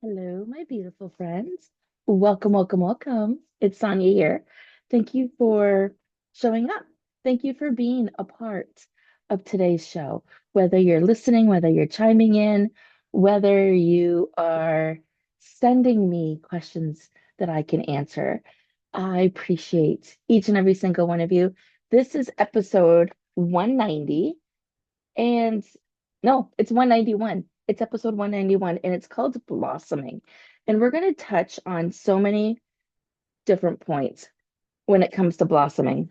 Hello, my beautiful friends. Welcome, welcome, welcome. It's Sonia here. Thank you for showing up. Thank you for being a part of today's show. Whether you're listening, whether you're chiming in, whether you are sending me questions that I can answer, I appreciate each and every single one of you. This is episode 190. And no, it's 191. It's episode 191, and it's called Blossoming. And we're going to touch on so many different points when it comes to blossoming.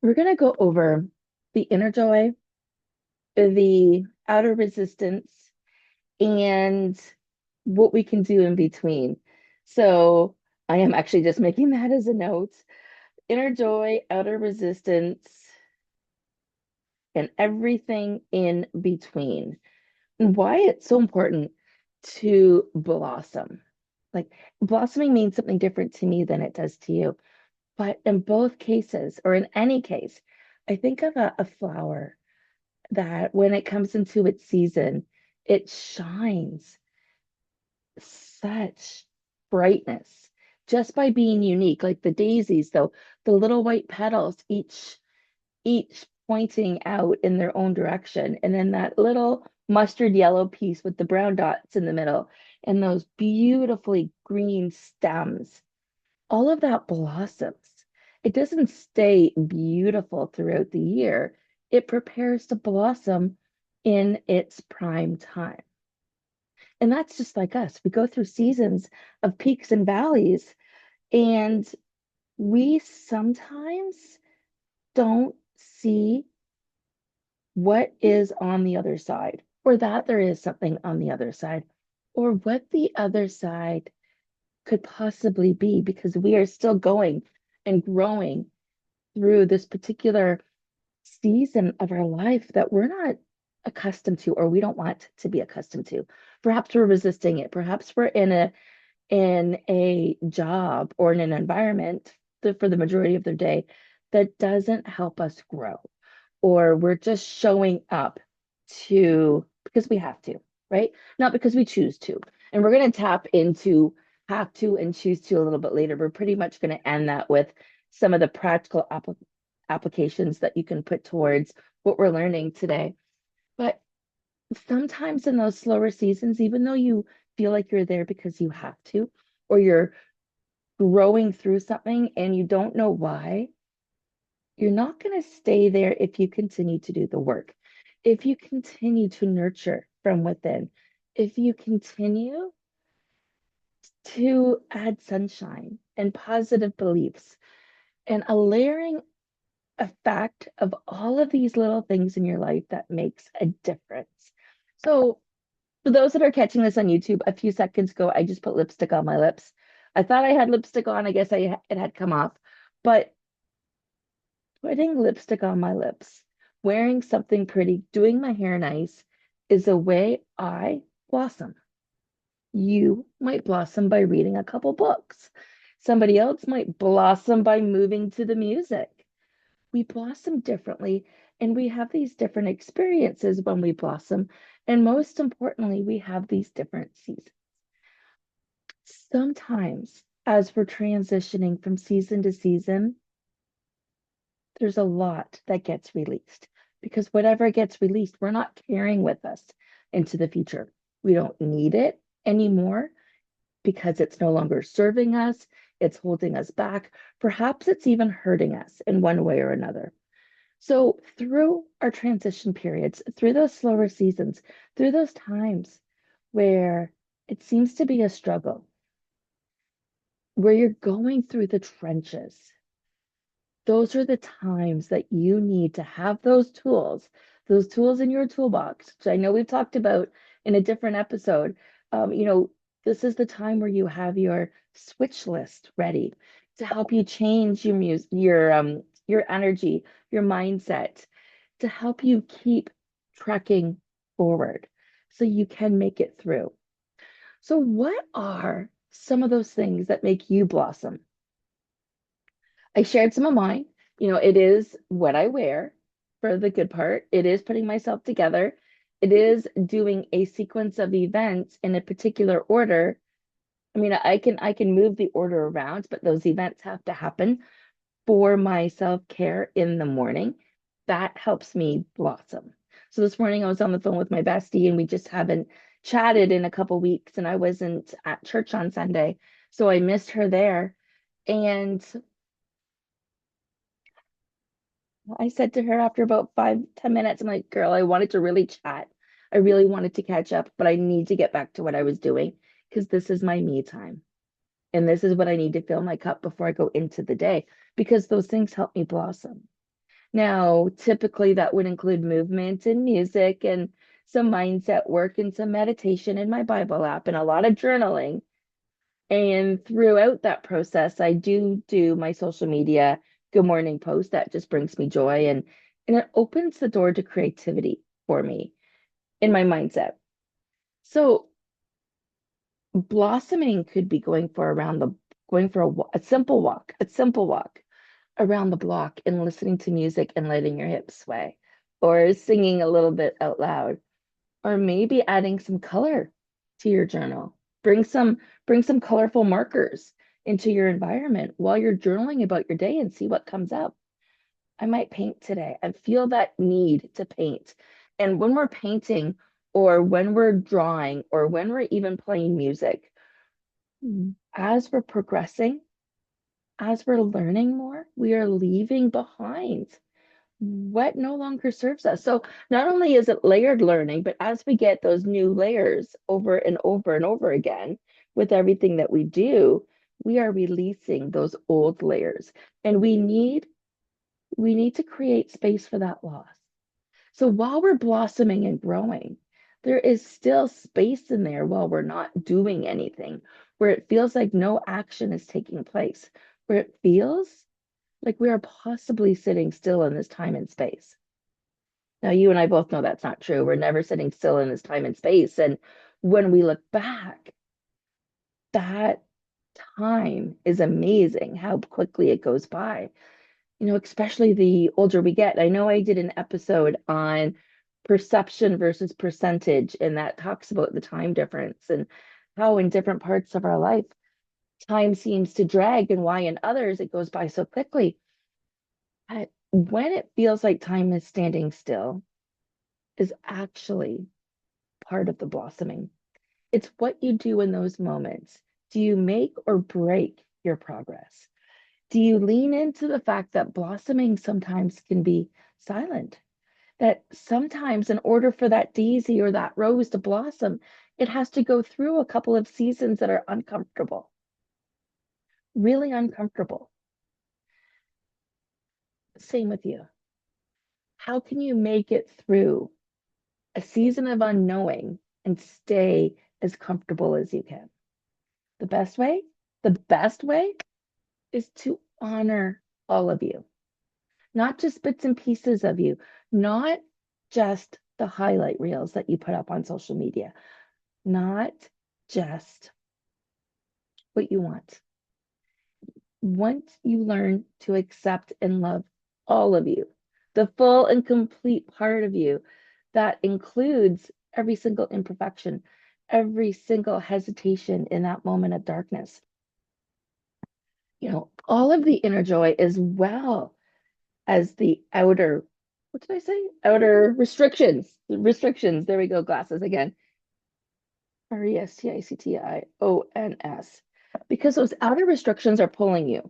We're going to go over the inner joy, the outer resistance, and what we can do in between. So I am actually just making that as a note. Inner joy, outer resistance, and everything in between. Why it's so important to blossom. Like blossoming means something different to me than it does to you. But in both cases, or in any case, I think of a flower that when it comes into its season, it shines such brightness just by being unique. Like the daisies, though, the little white petals, each pointing out in their own direction. And then that little mustard yellow piece with the brown dots in the middle and those beautifully green stems, all of that blossoms. It doesn't stay beautiful throughout the year. It prepares to blossom in its prime time. And that's just like us. We go through seasons of peaks and valleys, and we sometimes don't see what is on the other side, or that there is something on the other side, or what the other side could possibly be, because we are still going and growing through this particular season of our life that we're not accustomed to, or we don't want to be accustomed to. Perhaps we're resisting it. Perhaps we're in a job or in an environment that for the majority of their day that doesn't help us grow, or we're just showing up to because we have to, right? Not because we choose to. And we're going to tap into have to and choose to a little bit later. We're pretty much going to end that with some of the practical applications that you can put towards what we're learning today. But sometimes in those slower seasons, even though you feel like you're there because you have to, or you're growing through something and you don't know why, you're not going to stay there if you continue to do the work, if you continue to nurture from within, if you continue to add sunshine and positive beliefs and a layering effect of all of these little things in your life that makes a difference. So, for those that are catching this on YouTube, a few seconds ago, I just put lipstick on my lips. I thought I had lipstick on. I guess it had come off, but putting lipstick on my lips, wearing something pretty, doing my hair nice is a way I blossom. You might blossom by reading a couple books. Somebody else might blossom by moving to the music. We blossom differently, and we have these different experiences when we blossom. And most importantly, we have these different seasons. Sometimes, as we're transitioning from season to season, there's a lot that gets released because whatever gets released, we're not carrying with us into the future. We don't need it anymore because it's no longer serving us, it's holding us back. Perhaps it's even hurting us in one way or another. So, through our transition periods, through those slower seasons, through those times where it seems to be a struggle, where you're going through the trenches, those are the times that you need to have those tools in your toolbox, which I know we've talked about in a different episode. You know, this is the time where you have your switch list ready to help you change your energy, your mindset, to help you keep trekking forward so you can make it through. So, what are some of those things that make you blossom? I shared some of mine. You know, it is what I wear for the good part. It is putting myself together. It is doing a sequence of events in a particular order. I mean, I can move the order around, but those events have to happen for my self-care in the morning. That helps me blossom. So this morning I was on the phone with my bestie and we just haven't chatted in a couple weeks and I wasn't at church on Sunday. So I missed her there. And I said to her after about 5, 10 minutes, I'm like, girl, I wanted to really chat. I really wanted to catch up, but I need to get back to what I was doing because this is my me time. And this is what I need to fill my cup before I go into the day because those things help me blossom. Now, typically that would include movement and music and some mindset work and some meditation in my Bible app and a lot of journaling. And throughout that process, I do my social media good morning post that just brings me joy and it opens the door to creativity for me in my mindset. So blossoming could be going for a simple walk around the block and listening to music and letting your hips sway, or singing a little bit out loud, or maybe adding some color to your journal. Bring some colorful markers into your environment while you're journaling about your day and see what comes up. I might paint today. I feel that need to paint. And when we're painting or when we're drawing or when we're even playing music, as we're progressing, as we're learning more, we are leaving behind what no longer serves us. So not only is it layered learning, but as we get those new layers over and over and over again with everything that we do, we are releasing those old layers. And we need to create space for that loss. So while we're blossoming and growing, there is still space in there while we're not doing anything, where it feels like no action is taking place, where it feels like we are possibly sitting still in this time and space. Now, you and I both know that's not true. We're never sitting still in this time and space. And when we look back, that time is amazing how quickly it goes by, especially the older we get. I know I did an episode on perception versus percentage, and that talks about the time difference and how in different parts of our life, time seems to drag and why in others it goes by so quickly. When it feels like time is standing still, is actually part of the blossoming. It's what you do in those moments. Do you make or break your progress? Do you lean into the fact that blossoming sometimes can be silent? That sometimes, in order for that daisy or that rose to blossom, it has to go through a couple of seasons that are uncomfortable, really uncomfortable. Same with you. How can you make it through a season of unknowing and stay as comfortable as you can? The best way is to honor all of you, not just bits and pieces of you, not just the highlight reels that you put up on social media, not just what you want. Once you learn to accept and love all of you, the full and complete part of you, that includes every single imperfection, every single hesitation in that moment of darkness, all of the inner joy as well as the outer, what did I say? Outer restrictions. Restrictions. There we go. Glasses again. Restictions. Because those outer restrictions are pulling you,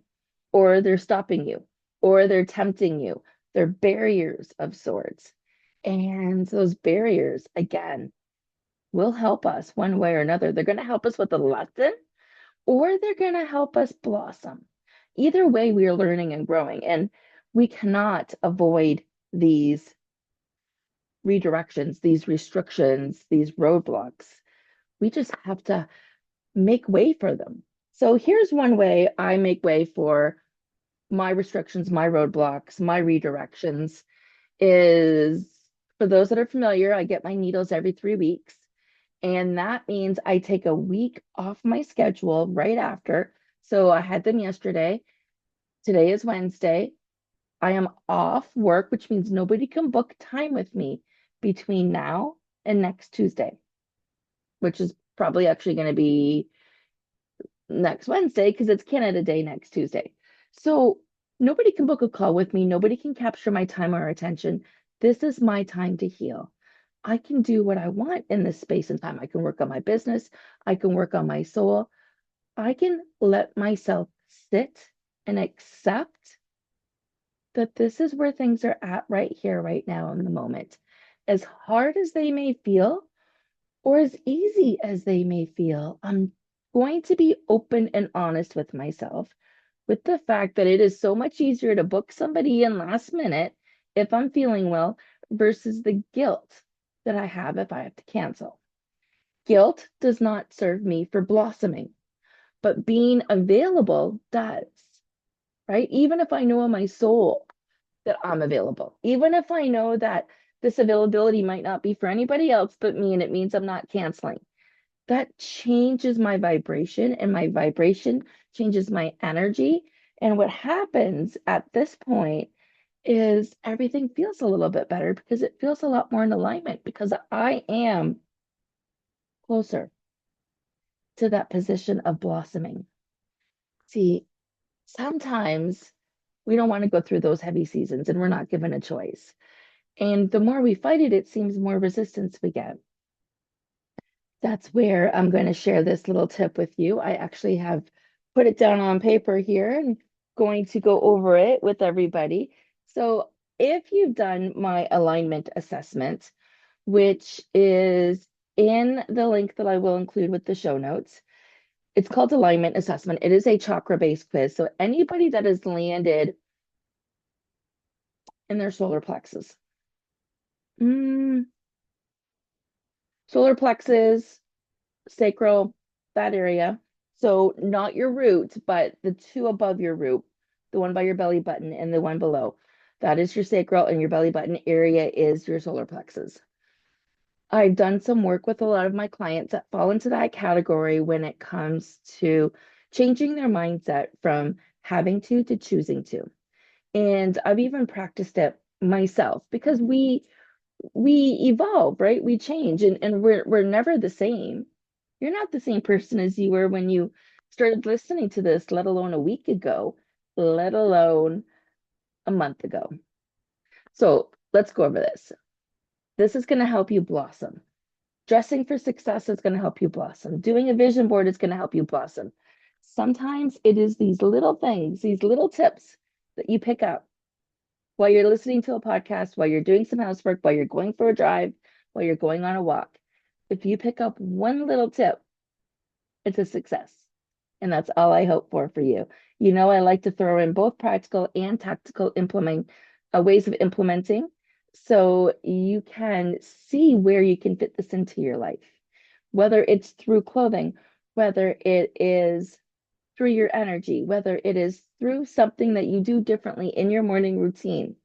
or they're stopping you, or they're tempting you. They're barriers of sorts. And those barriers, again, will help us one way or another. They're going to help us with the lesson, or they're going to help us blossom. Either way, we are learning and growing, and we cannot avoid these redirections, these restrictions, these roadblocks. We just have to make way for them. So here's one way I make way for my restrictions, my roadblocks, my redirections is, for those that are familiar, I get my needles every 3 weeks. And that means I take a week off my schedule right after. So I had them yesterday. Today is Wednesday. I am off work, which means nobody can book time with me between now and next Tuesday, which is probably actually going to be next Wednesday because it's Canada Day next Tuesday. So nobody can book a call with me. Nobody can capture my time or attention. This is my time to heal. I can do what I want in this space and time. I can work on my business. I can work on my soul. I can let myself sit and accept that this is where things are at right here, right now, in the moment. As hard as they may feel, or as easy as they may feel, I'm going to be open and honest with myself with the fact that it is so much easier to book somebody in last minute if I'm feeling well versus the guilt that I have if I have to cancel. Guilt does not serve me for blossoming, but being available does, right? Even if I know in my soul that I'm available, even if I know that this availability might not be for anybody else but me, and it means I'm not canceling, that changes my vibration, and my vibration changes my energy. And what happens at this point is everything feels a little bit better because it feels a lot more in alignment because I am closer to that position of blossoming. See, sometimes we don't want to go through those heavy seasons and we're not given a choice. And the more we fight it, it seems more resistance we get. That's where I'm going to share this little tip with you. I actually have put it down on paper here and going to go over it with everybody. So if you've done my alignment assessment, which is in the link that I will include with the show notes, it's called alignment assessment. It is a chakra-based quiz. So anybody that has landed in their solar plexus, solar plexus, sacral, that area. So not your root, but the two above your root, the one by your belly button and the one below. That is your sacral, and your belly button area is your solar plexus. I've done some work with a lot of my clients that fall into that category when it comes to changing their mindset from having to choosing to. And I've even practiced it myself because we evolve, right? We change, and we're never the same. You're not the same person as you were when you started listening to this, let alone a week ago, let alone a month ago. So let's go over this. This is going to help you blossom. Dressing for success is going to help you blossom. Doing a vision board is going to help you blossom. Sometimes it is these little things, these little tips that you pick up while you're listening to a podcast, while you're doing some housework, while you're going for a drive, while you're going on a walk. If you pick up one little tip, it's a success. And that's all I hope for you. You know, I like to throw in both practical and tactical ways of implementing so you can see where you can fit this into your life, whether it's through clothing, whether it is through your energy, whether it is through something that you do differently in your morning routine.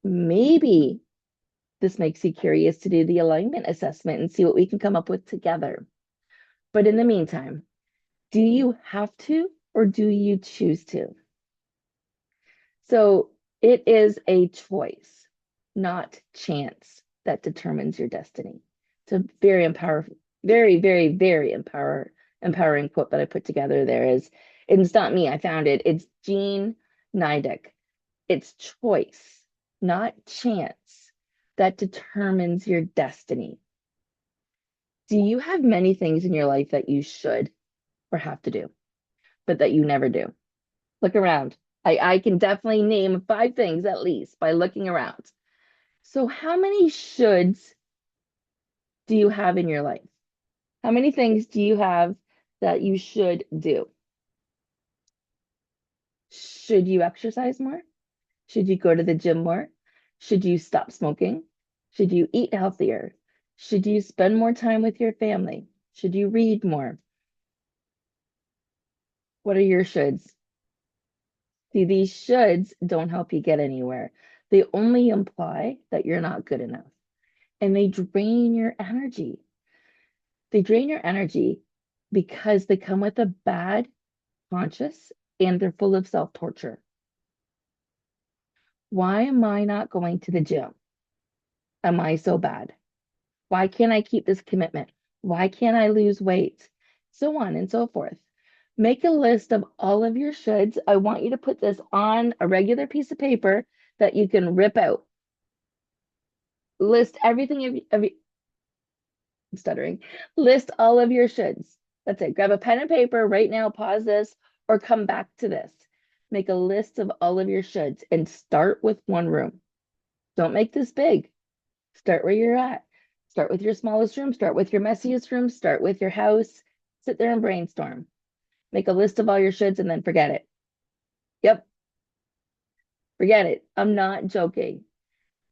Maybe this makes you curious to do the alignment assessment and see what we can come up with together. But in the meantime, do you have to, or do you choose to? So it is a choice, not chance, that determines your destiny. It's a very empowering quote that I put together there is, it's not me, I found it. It's Jean Nidek. It's choice, not chance, that determines your destiny. Do you have many things in your life that you should or have to do, but that you never do? Look around. I can definitely name 5 things at least by looking around. So how many shoulds do you have in your life? How many things do you have that you should do? Should you exercise more? Should you go to the gym more? Should you stop smoking? Should you eat healthier? Should you spend more time with your family? Should you read more? What are your shoulds? See, these shoulds don't help you get anywhere. They only imply that you're not good enough, and they drain your energy. They drain your energy because they come with a bad conscience and they're full of self-torture. Why am I not going to the gym? Am I so bad? Why can't I keep this commitment? Why can't I lose weight? So on and so forth. Make a list of all of your shoulds. I want you to put this on a regular piece of paper that you can rip out. List everything I'm stuttering. List all of your shoulds. That's it. Grab a pen and paper right now, pause this, or come back to this. Make a list of all of your shoulds and start with one room. Don't make this big. Start where you're at. Start with your smallest room, start with your messiest room, start with your house. Sit there and brainstorm. Make a list of all your shoulds and then forget it. Yep, forget it. I'm not joking.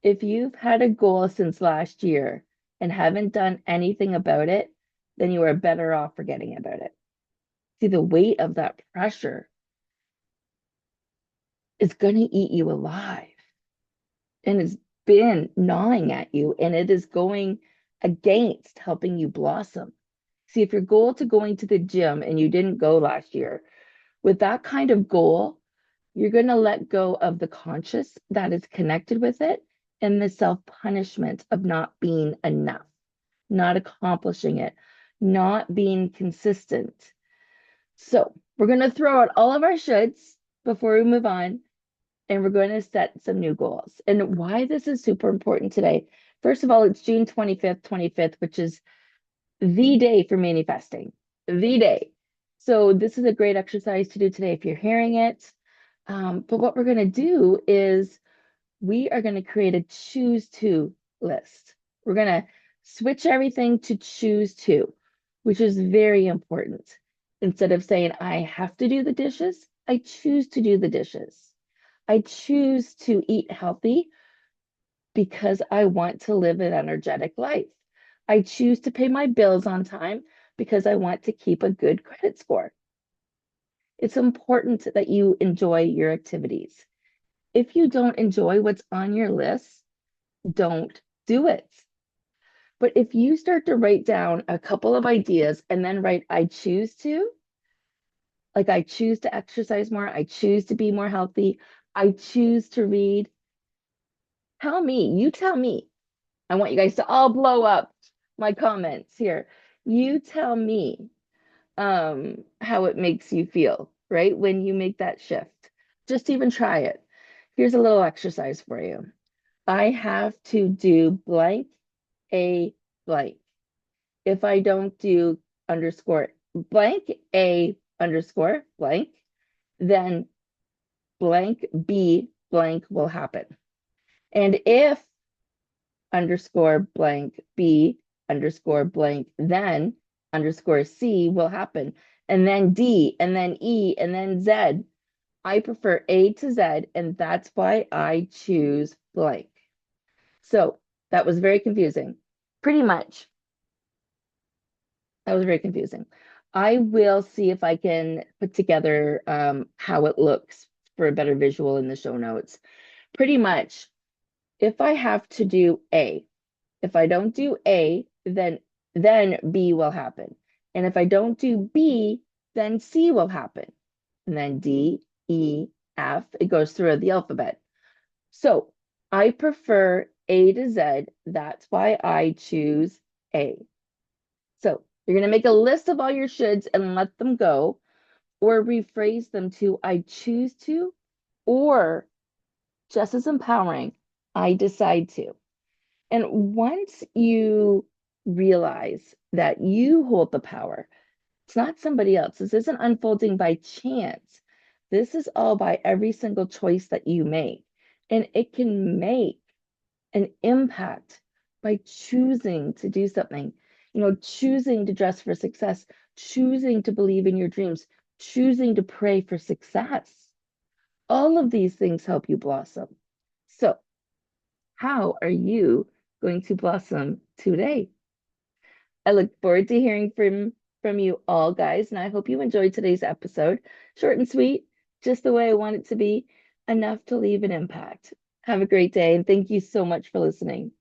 If you've had a goal since last year and haven't done anything about it, then you are better off forgetting about it. See, the weight of that pressure is going to eat you alive. And it's been gnawing at you, and it is going against helping you blossom. See, if your goal to going to the gym and you didn't go last year, with that kind of goal, you're going to let go of the conscious that is connected with it and the self-punishment of not being enough, not accomplishing it, not being consistent. So we're going to throw out all of our shoulds before we move on, and we're going to set some new goals. And why this is super important today. First of all, it's June 25th, which is the day for manifesting, the day. So this is a great exercise to do today if you're hearing it. But what we're going to do is we are going to create a choose to list. We're going to switch everything to choose to, which is very important. Instead of saying, I have to do the dishes, I choose to do the dishes. I choose to eat healthy because I want to live an energetic life. I choose to pay my bills on time because I want to keep a good credit score. It's important that you enjoy your activities. If you don't enjoy what's on your list, don't do it. But if you start to write down a couple of ideas and then write, I choose to, like I choose to exercise more, I choose to be more healthy, I choose to read. You tell me. I want you guys to all blow up my comments here. You tell me how it makes you feel, right? When you make that shift. Just even try it. Here's a little exercise for you. I have to do blank a blank. If I don't do underscore blank a underscore blank, then blank b blank will happen. And if underscore blank b underscore blank, then underscore c will happen. And then D, and then E, and then Z. I prefer A to Z, and that's why I choose blank. So that was very confusing. Pretty much, that was very confusing. I will see if I can put together how it looks for a better visual in the show notes. Pretty much, if I have to do A, if I don't do A, then B will happen. And if I don't do B, then C will happen. And then D, E, F, it goes through the alphabet. So I prefer A to Z. That's why I choose A. So you're going to make a list of all your shoulds and let them go, or rephrase them to I choose to, or just as empowering, I decide to. And once you realize that you hold the power, it's not somebody else. This isn't unfolding by chance. This is all by every single choice that you make. And it can make an impact by choosing to do something, choosing to dress for success, choosing to believe in your dreams, choosing to pray for success. All of these things help you blossom. So, how are you going to blossom today? I look forward to hearing from you all, guys, and I hope you enjoyed today's episode. Short and sweet, just the way I want it to be, enough to leave an impact. Have a great day, and thank you so much for listening.